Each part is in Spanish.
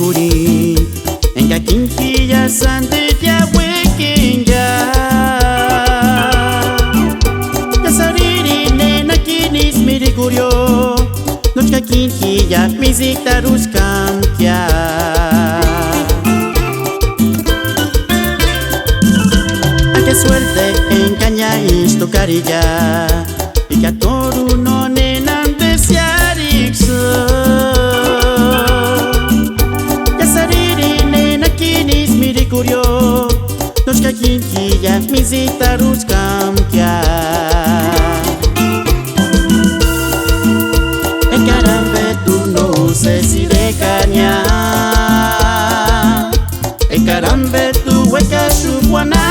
kuri enga kinkia sande ya wekinga kasariri nena kinis mirigurio nochka kinkia misita ruskamkia qué suerte engaña esto carilla y que a toru no nenan desearixo ya sariri nena kinis mirikurio nochka kinkia misita ruskamkia encarambe tú no sé si decaña encarambe tú hueca shubuana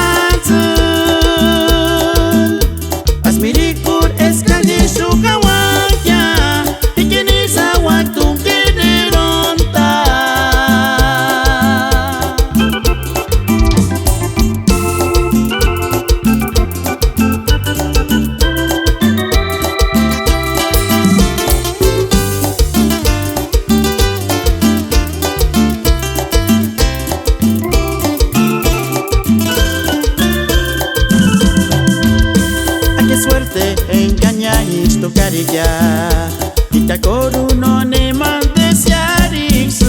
Asmirikur escalle shukawaya Ikenisa waktu generonta Suerte engaña esto carilla y te acordo no ne mandesiarixo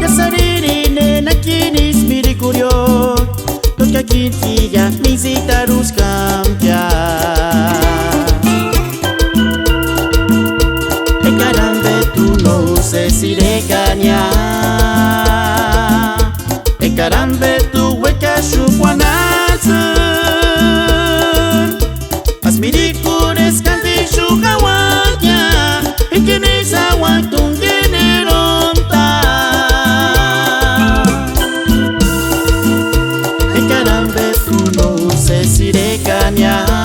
ya sariri nena kinis mirikurio toka kintia misita ruskamkia encarambe tú no sé si regaña encarambe tú hueca shubuana Asmirikur escalle shukawaya Ikenisa waktu generonta encarambe tú no sé si regaña